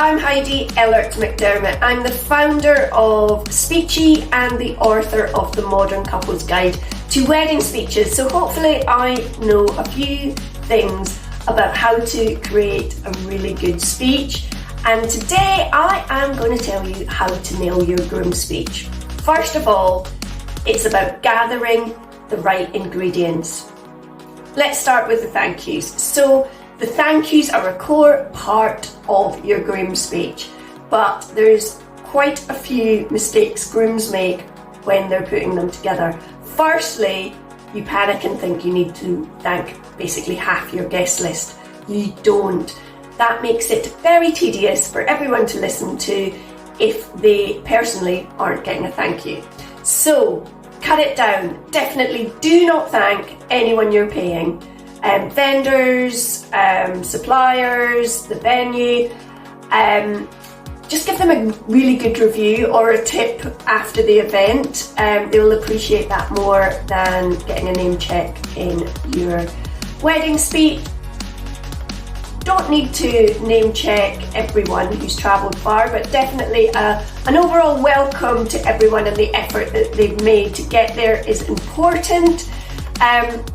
I'm Heidi Ellert-McDermott. I'm the founder of Speechy and the author of the Modern Couples Guide to Wedding Speeches. So hopefully I know a few things about how to create a really good speech. And today I am going to tell you how to nail your groom speech. First of all, it's about gathering the right ingredients. Let's start with the thank yous. So the thank yous are a core part of your groom speech, but there's quite a few mistakes grooms make when they're putting them together. Firstly, you panic and think you need to thank basically half your guest list. You don't. That makes it very tedious for everyone to listen to if they personally aren't getting a thank you. So cut it down. Definitely do not thank anyone you're paying. Vendors, suppliers, the venue. Just give them a really good review or a tip after the event. They'll appreciate that more than getting a name check in your wedding speech. Don't need to name check everyone who's travelled far, but definitely an overall welcome to everyone and the effort that they've made to get there is important.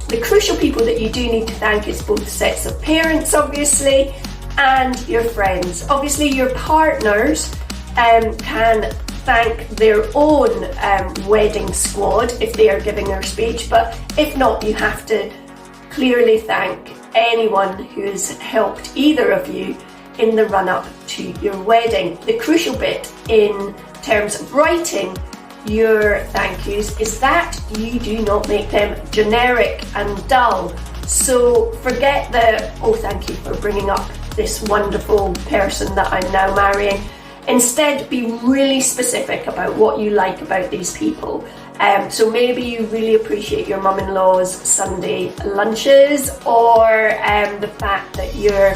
The crucial people that you do need to thank is both sets of parents, obviously, and your friends. Obviously, your partners can thank their own wedding squad if they are giving their speech, but if not, you have to clearly thank anyone who has helped either of you in the run-up to your wedding. The crucial bit in terms of writing your thank yous is that you do not make them generic and dull. So forget the, oh, thank you for bringing up this wonderful person that I'm now marrying. Instead, be really specific about what you like about these people. So maybe you really appreciate your mum-in-law's Sunday lunches, or the fact that your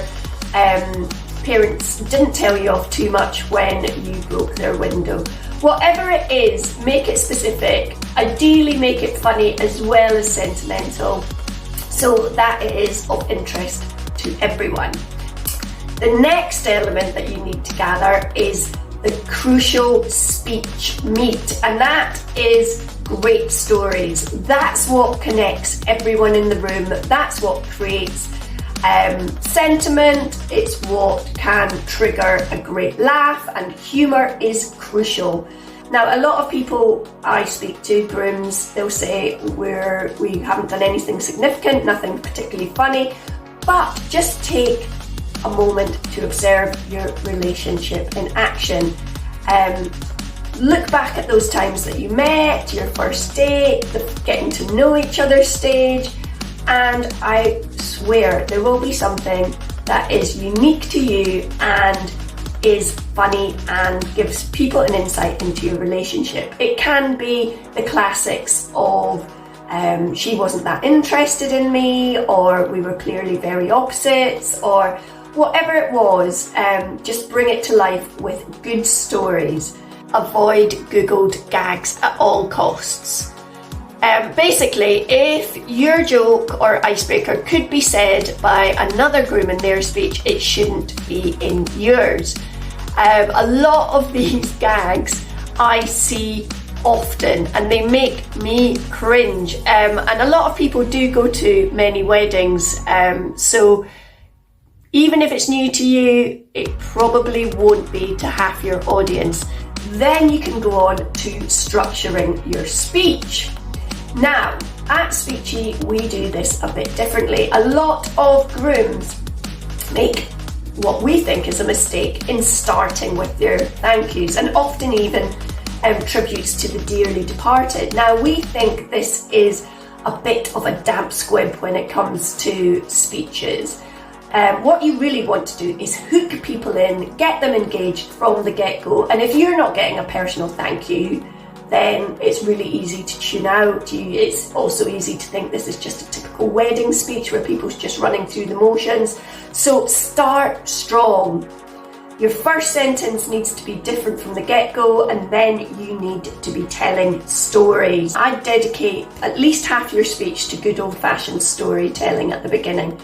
parents didn't tell you off too much when you broke their window. Whatever it is, make it specific. Ideally make it funny as well as sentimental, so that it is of interest to everyone. The next element that you need to gather is the crucial speech meat, and that is great stories. That's what connects everyone in the room. That's what creates sentiment. It's what can trigger a great laugh, and humour is crucial. Now, a lot of people I speak to, grooms, they'll say we haven't done anything significant, nothing particularly funny, but just take a moment to observe your relationship in action. Look back at those times that you met, your first date, the getting to know each other stage, and I swear there will be something that is unique to you and is funny and gives people an insight into your relationship. It can be the classics of she wasn't that interested in me, or we were clearly very opposites, or whatever it was. Just bring it to life with good stories. Avoid Googled gags at all costs. Basically, if your joke or icebreaker could be said by another groom in their speech, it shouldn't be in yours. A lot of these gags I see often and they make me cringe. And a lot of people do go to many weddings, so even if it's new to you, it probably won't be to half your audience. Then you can go on to structuring your speech. Now, at Speechy, we do this a bit differently. A lot of grooms make what we think is a mistake in starting with their thank yous, and often even tributes to the dearly departed. Now, we think this is a bit of a damp squib when it comes to speeches. What you really want to do is hook people in, get them engaged from the get-go, and if you're not getting a personal thank you, then it's really easy to tune out. It's also easy to think this is just a typical wedding speech where people's just running through the motions. So start strong. Your first sentence needs to be different from the get-go, and then you need to be telling stories. I dedicate at least half your speech to good old-fashioned storytelling at the beginning.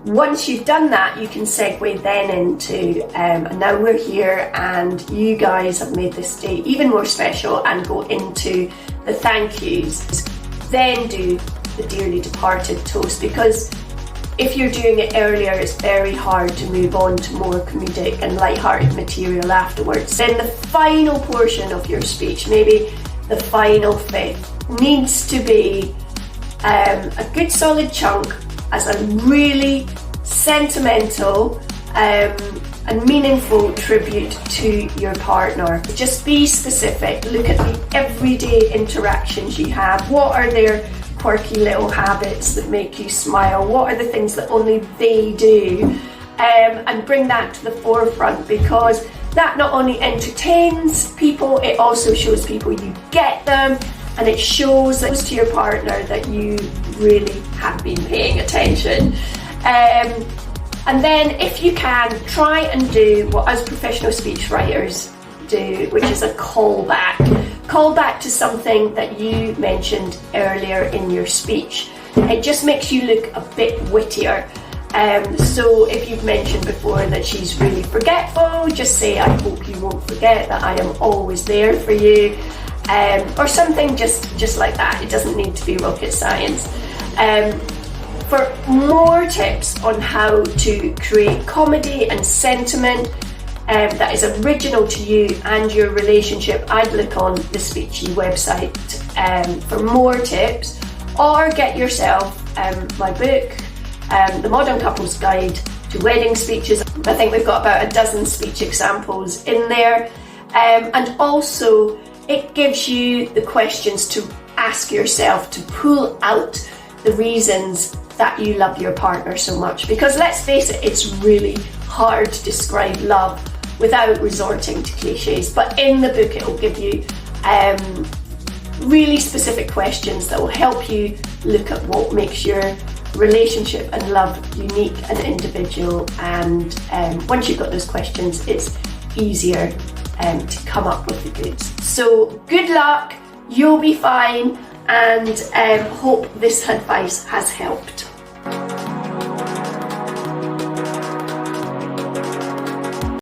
Once you've done that, you can segue then into, and now we're here and you guys have made this day even more special, and go into the thank yous. Then do the dearly departed toast, because if you're doing it earlier, it's very hard to move on to more comedic and light-hearted material afterwards. Then the final portion of your speech, maybe the final fifth, needs to be a good solid chunk as a really sentimental and meaningful tribute to your partner. Just be specific. Look at the everyday interactions you have. What are their quirky little habits that make you smile? What are the things that only they do? And bring that to the forefront, because that not only entertains people, it also shows people you get them, and it shows to your partner that you really have been paying attention. And then if you can, try and do what us professional speechwriters do, which is a callback. Callback to something that you mentioned earlier in your speech. It just makes you look a bit wittier. So if you've mentioned before that she's really forgetful, just say, I hope you won't forget that I am always there for you. Or something just like that. It doesn't need to be rocket science. For more tips on how to create comedy and sentiment that is original to you and your relationship, I'd look on the Speechy website for more tips, or get yourself my book, The Modern Couple's Guide to Wedding Speeches. I think we've got about a dozen speech examples in there, and also it gives you the questions to ask yourself to pull out the reasons that you love your partner so much. Because let's face it, it's really hard to describe love without resorting to cliches. But in the book, it will give you really specific questions that will help you look at what makes your relationship and love unique and individual. And once you've got those questions, it's easier to come up with the goods. So good luck, you'll be fine, and hope this advice has helped.